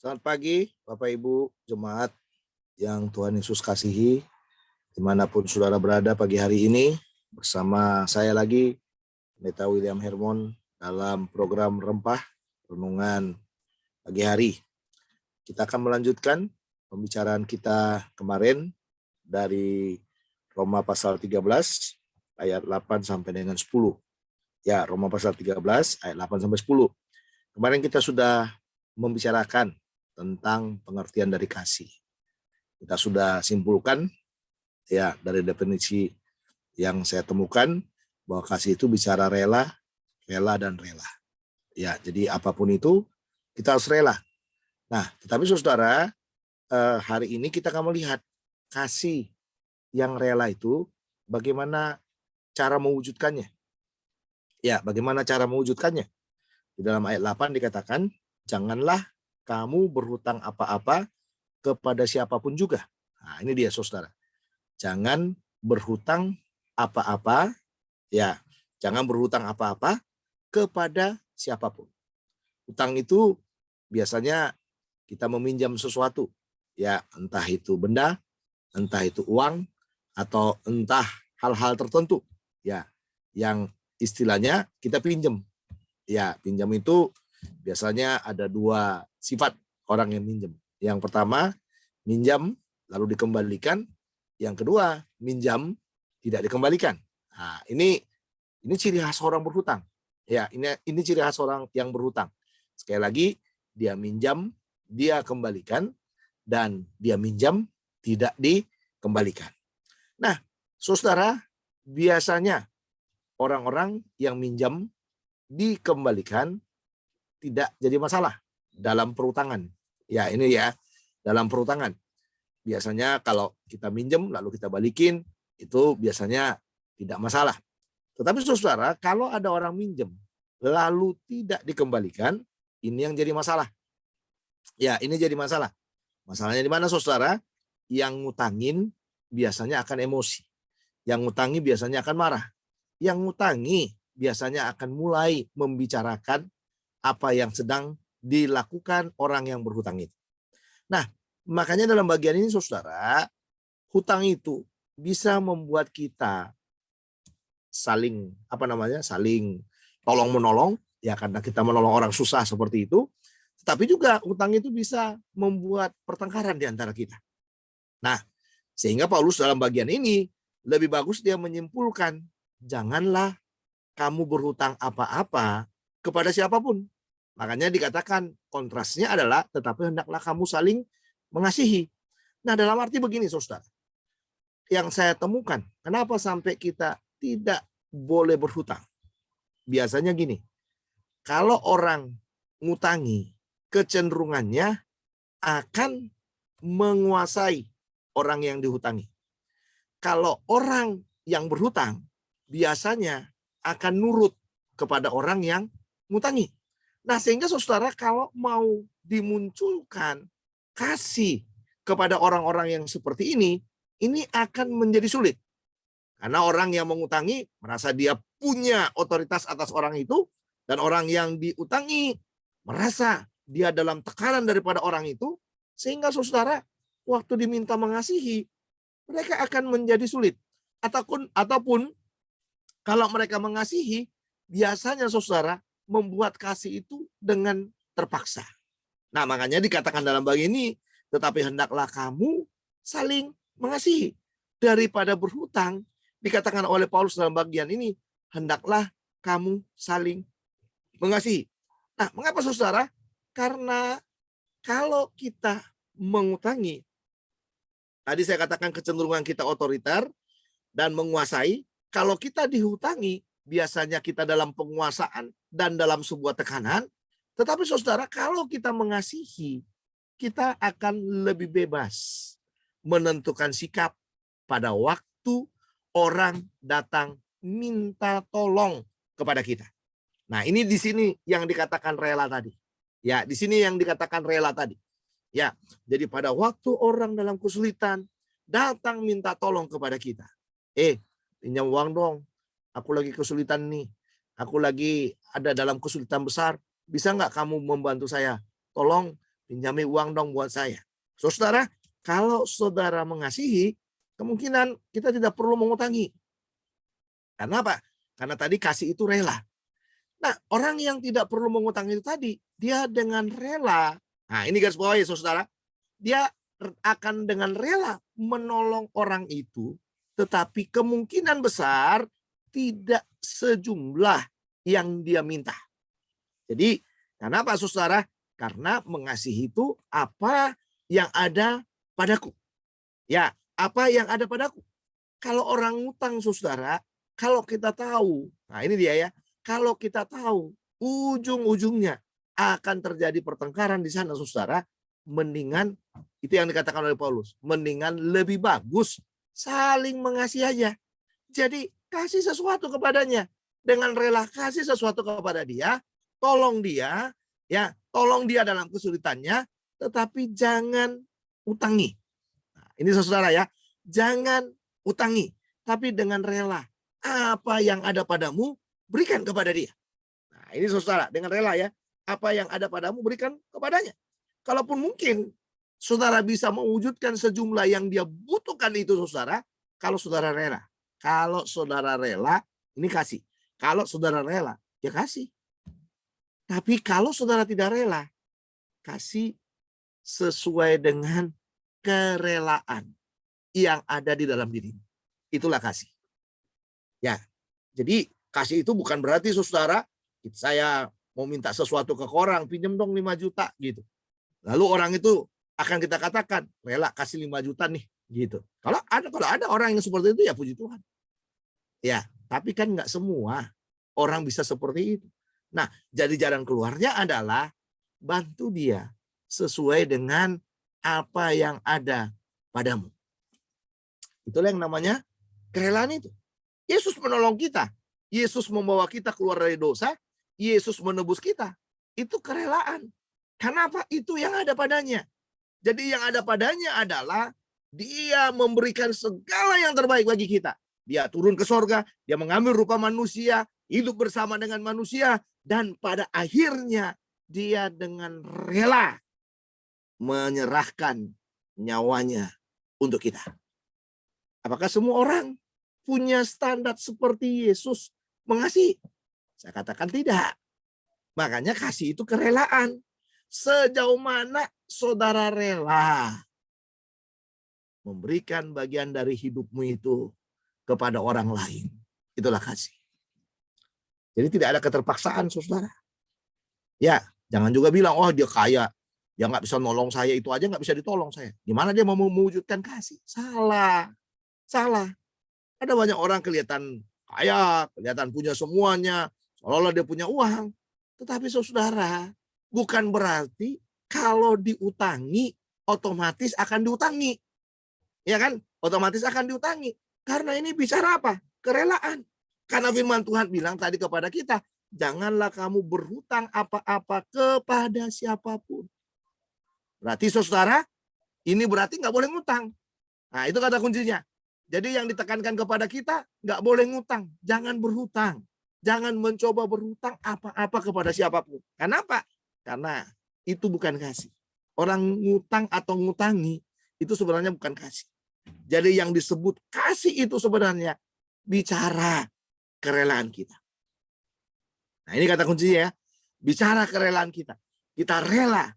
Selamat pagi, Bapak Ibu Jemaat yang Tuhan Yesus kasihi, dimanapun saudara berada pagi hari ini, bersama saya lagi, Pendeta William Hermon, dalam program Rempah Renungan Pagi Hari. Kita akan melanjutkan pembicaraan kita kemarin dari Roma pasal 13, ayat 8 sampai dengan 10. Ya, Roma pasal 13, ayat 8 sampai 10. Kemarin kita sudah membicarakan tentang pengertian dari kasih. Kita sudah simpulkan ya dari definisi yang saya temukan bahwa kasih itu bicara rela, rela dan rela. Ya, jadi apapun itu kita harus rela. Nah, tetapi saudara, hari ini kita akan melihat kasih yang rela itu bagaimana cara mewujudkannya. Ya, bagaimana cara mewujudkannya? Di dalam ayat 8 dikatakan, janganlah kamu berhutang apa-apa kepada siapapun juga. Nah, ini dia saudara. Jangan berhutang apa-apa, ya, jangan berhutang apa-apa kepada siapapun. Hutang itu biasanya kita meminjam sesuatu, ya, entah itu benda, entah itu uang, atau entah hal-hal tertentu, ya, yang istilahnya kita pinjam. Ya, pinjam itu biasanya ada dua sifat orang yang minjam. Yang pertama, minjam lalu dikembalikan. Yang kedua, minjam tidak dikembalikan. Nah, ini ciri khas orang berhutang. Ya, ini ciri khas orang yang berhutang. Sekali lagi, dia minjam, dia kembalikan, dan dia minjam tidak dikembalikan. Nah, saudara, biasanya orang-orang yang minjam dikembalikan tidak jadi masalah dalam perutangan. Ya, ini ya, dalam perutangan. Biasanya kalau kita minjem lalu kita balikin, itu biasanya tidak masalah. Tetapi saudara, kalau ada orang minjem lalu tidak dikembalikan, ini yang jadi masalah. Ya, ini jadi masalah. Masalahnya di mana saudara? Yang ngutangin biasanya akan emosi. Yang ngutangi biasanya akan marah. Yang ngutangi biasanya akan mulai membicarakan apa yang sedang dilakukan orang yang berhutang itu. Nah, makanya dalam bagian ini saudara, hutang itu bisa membuat kita saling saling tolong menolong, ya, karena kita menolong orang susah seperti itu. Tetapi juga hutang itu bisa membuat pertengkaran di antara kita. Nah, sehingga Paulus dalam bagian ini lebih bagus dia menyimpulkan, janganlah kamu berhutang apa-apa kepada siapapun. Makanya dikatakan kontrasnya adalah tetapi hendaklah kamu saling mengasihi. Nah, dalam arti begini saudara, yang saya temukan, kenapa sampai kita tidak boleh berhutang? Biasanya gini, kalau orang ngutangi, kecenderungannya akan menguasai orang yang dihutangi. Kalau orang yang berhutang, biasanya akan nurut kepada orang yang ngutangi. Nah, sehingga saudara kalau mau dimunculkan kasih kepada orang-orang yang seperti ini akan menjadi sulit. Karena orang yang mengutangi merasa dia punya otoritas atas orang itu, dan orang yang diutangi merasa dia dalam tekanan daripada orang itu, sehingga saudara waktu diminta mengasihi, mereka akan menjadi sulit. Ataupun kalau mereka mengasihi, biasanya saudara membuat kasih itu dengan terpaksa. Nah, makanya dikatakan dalam bagian ini, tetapi hendaklah kamu saling mengasihi. Daripada berhutang, dikatakan oleh Paulus dalam bagian ini, hendaklah kamu saling mengasihi. Nah, mengapa saudara? Karena kalau kita mengutangi, tadi saya katakan kecenderungan kita otoriter dan menguasai. Kalau kita dihutangi, biasanya kita dalam penguasaan dan dalam sebuah tekanan. Tetapi saudara, kalau kita mengasihi, kita akan lebih bebas menentukan sikap pada waktu orang datang minta tolong kepada kita. Nah, ini di sini yang dikatakan rela tadi. Ya, di sini yang dikatakan rela tadi. Ya, jadi pada waktu orang dalam kesulitan datang minta tolong kepada kita. Pinjam uang dong. Aku lagi kesulitan nih. Aku lagi ada dalam kesulitan besar. Bisa nggak kamu membantu saya? Tolong pinjami uang dong buat saya. Saudara, kalau saudara mengasihi, kemungkinan kita tidak perlu mengutangi. Karena apa? Karena tadi kasih itu rela. Nah, orang yang tidak perlu mengutangi itu tadi, dia dengan rela. Nah, ini garis bawahi saudara. Dia akan dengan rela menolong orang itu, tetapi kemungkinan besar tidak sejumlah yang dia minta. Jadi, kenapa saudara? Karena mengasihi itu apa yang ada padaku. Ya, apa yang ada padaku. Kalau orang ngutang saudara, kalau kita tahu, nah ini dia ya, kalau kita tahu ujung-ujungnya akan terjadi pertengkaran di sana saudara, mendingan itu yang dikatakan oleh Paulus, mendingan lebih bagus saling mengasihi aja. Jadi kasih sesuatu kepadanya, dengan rela kasih sesuatu kepada dia, tolong dia, ya, tolong dia dalam kesulitannya, tetapi jangan utangi. Nah, ini saudara ya, jangan utangi, tapi dengan rela apa yang ada padamu berikan kepada dia. Nah, ini saudara, dengan rela ya, apa yang ada padamu berikan kepadanya. Kalaupun mungkin saudara bisa mewujudkan sejumlah yang dia butuhkan itu saudara, kalau saudara rela. Kalau saudara rela, ini kasih. Kalau saudara rela, ya kasih. Tapi kalau saudara tidak rela, kasih sesuai dengan kerelaan yang ada di dalam dirimu. Itulah kasih. Ya, jadi kasih itu bukan berarti saudara, saya mau minta sesuatu ke orang, pinjam dong 5 juta gitu. Lalu orang itu akan kita katakan, rela kasih 5 juta nih gitu. Kalau ada orang yang seperti itu ya puji Tuhan. Ya, tapi kan nggak semua orang bisa seperti itu. Nah, jadi jalan keluarnya adalah bantu dia sesuai dengan apa yang ada padamu. Itulah yang namanya kerelaan itu. Yesus menolong kita. Yesus membawa kita keluar dari dosa. Yesus menebus kita. Itu kerelaan. Kenapa? Itu yang ada padanya. Jadi yang ada padanya adalah dia memberikan segala yang terbaik bagi kita. Dia turun ke sorga, dia mengambil rupa manusia, hidup bersama dengan manusia, dan pada akhirnya dia dengan rela menyerahkan nyawanya untuk kita. Apakah semua orang punya standar seperti Yesus mengasihi? Saya katakan tidak. Makanya kasih itu kerelaan. Sejauh mana saudara rela memberikan bagian dari hidupmu itu kepada orang lain. Itulah kasih. Jadi tidak ada keterpaksaan saudara. Ya, jangan juga bilang, oh dia kaya, dia nggak bisa nolong saya, itu aja nggak bisa ditolong saya. Gimana dia mau mewujudkan kasih? Salah. Salah. Ada banyak orang kelihatan kaya, kelihatan punya semuanya, seolah-olah dia punya uang. Tetapi saudara, bukan berarti kalau diutangi, otomatis akan diutangi. Ya kan? Otomatis akan diutangi. Karena ini bicara apa? Kerelaan. Karena firman Tuhan bilang tadi kepada kita, janganlah kamu berhutang apa-apa kepada siapapun. Berarti saudara, ini berarti nggak boleh ngutang. Nah itu kata kuncinya. Jadi yang ditekankan kepada kita, nggak boleh ngutang. Jangan berhutang. Jangan mencoba berhutang apa-apa kepada siapapun. Kenapa? Karena itu bukan kasih. Orang ngutang atau ngutangi, itu sebenarnya bukan kasih. Jadi yang disebut kasih itu sebenarnya bicara kerelaan kita. Nah ini kata kuncinya ya. Bicara kerelaan kita. Kita rela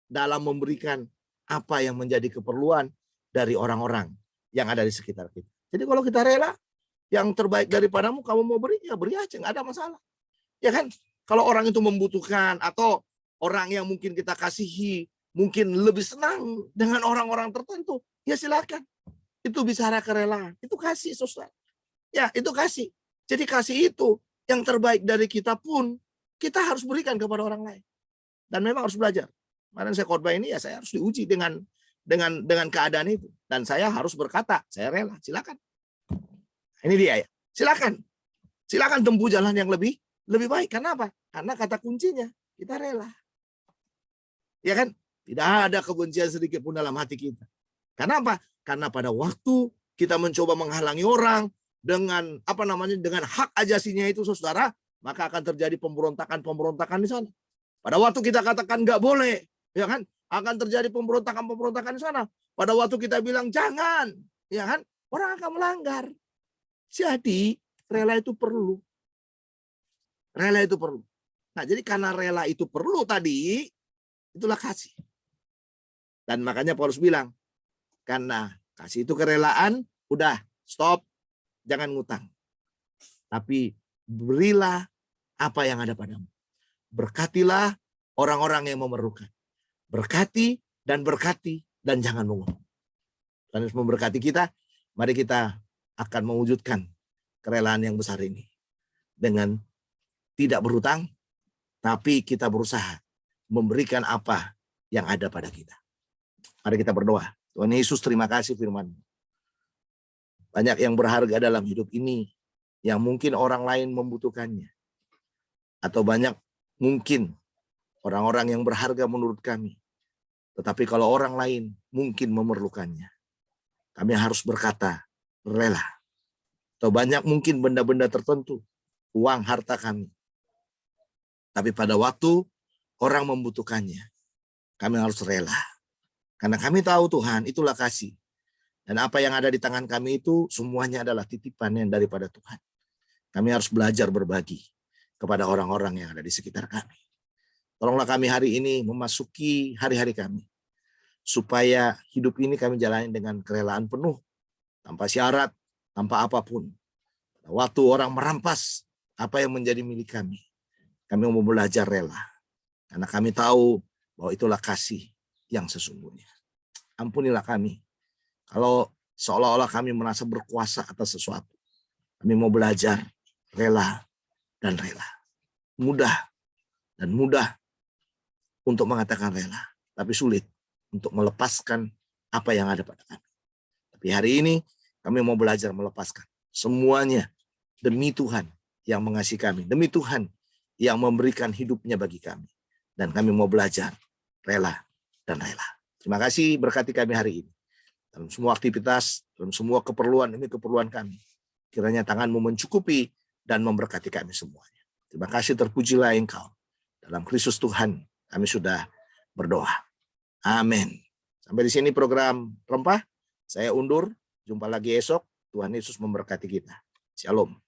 dalam memberikan apa yang menjadi keperluan dari orang-orang yang ada di sekitar kita. Jadi kalau kita rela, yang terbaik daripadamu kamu mau beri, ya beri aja, nggak ada masalah. Ya kan? Kalau orang itu membutuhkan atau orang yang mungkin kita kasihi, mungkin lebih senang dengan orang-orang tertentu, ya silakan. Itu bicara kerelaan. Itu kasih, saudara. Ya, itu kasih. Jadi kasih itu yang terbaik dari kita pun kita harus berikan kepada orang lain. Dan memang harus belajar. Kemarin saya khotbah ini ya saya harus diuji dengan keadaan itu. Dan saya harus berkata, saya rela. Silakan. Ini dia ya. Silakan. Silakan tempuh jalan yang lebih baik. Kenapa? Karena kata kuncinya kita rela. Ya kan? Tidak ada kebencian sedikit pun dalam hati kita. Kenapa? Karena pada waktu kita mencoba menghalangi orang dengan dengan hak ajasinya itu saudara, maka akan terjadi pemberontakan di sana. Pada waktu kita katakan nggak boleh, ya kan? Akan terjadi pemberontakan-pemberontakan di sana. Pada waktu kita bilang jangan, ya kan? Orang akan melanggar. Jadi rela itu perlu. Rela itu perlu. Nah, jadi karena rela itu perlu tadi, itulah kasih. Dan makanya Paulus bilang, karena kasih itu kerelaan, udah stop, jangan ngutang. Tapi berilah apa yang ada padamu. Berkatilah orang-orang yang memerlukan. Berkati dan jangan mengutuk. Tuhan Yesus memberkati kita. Mari kita akan mewujudkan kerelaan yang besar ini dengan tidak berhutang, tapi kita berusaha memberikan apa yang ada pada kita. Mari kita berdoa. Tuhan Yesus, terima kasih firman. Banyak yang berharga dalam hidup ini yang mungkin orang lain membutuhkannya. Atau banyak mungkin orang-orang yang berharga menurut kami. Tetapi kalau orang lain mungkin memerlukannya, kami harus berkata rela. Atau banyak mungkin benda-benda tertentu, uang, harta kami. Tapi pada waktu orang membutuhkannya, kami harus rela. Karena kami tahu Tuhan, itulah kasih. Dan apa yang ada di tangan kami itu semuanya adalah titipan yang daripada Tuhan. Kami harus belajar berbagi kepada orang-orang yang ada di sekitar kami. Tolonglah kami hari ini memasuki hari-hari kami. Supaya hidup ini kami jalani dengan kerelaan penuh. Tanpa syarat, tanpa apapun. Waktu orang merampas apa yang menjadi milik kami, kami mau belajar rela. Karena kami tahu bahwa itulah kasih yang sesungguhnya. Ampunilah kami. Kalau seolah-olah kami merasa berkuasa atas sesuatu. Kami mau belajar rela dan rela. Mudah dan mudah untuk mengatakan rela. Tapi sulit untuk melepaskan apa yang ada pada kami. Tapi hari ini kami mau belajar melepaskan semuanya demi Tuhan yang mengasihi kami. Demi Tuhan yang memberikan hidupnya bagi kami. Dan kami mau belajar rela dan rela. Terima kasih, berkati kami hari ini. Dalam semua aktivitas, dalam semua keperluan, demi keperluan kami. Kiranya tangan-Mu mencukupi dan memberkati kami semuanya. Terima kasih, terpujilah Engkau. Dalam Kristus Tuhan kami sudah berdoa. Amin. Sampai di sini program Rempah. Saya undur. Jumpa lagi esok. Tuhan Yesus memberkati kita. Shalom.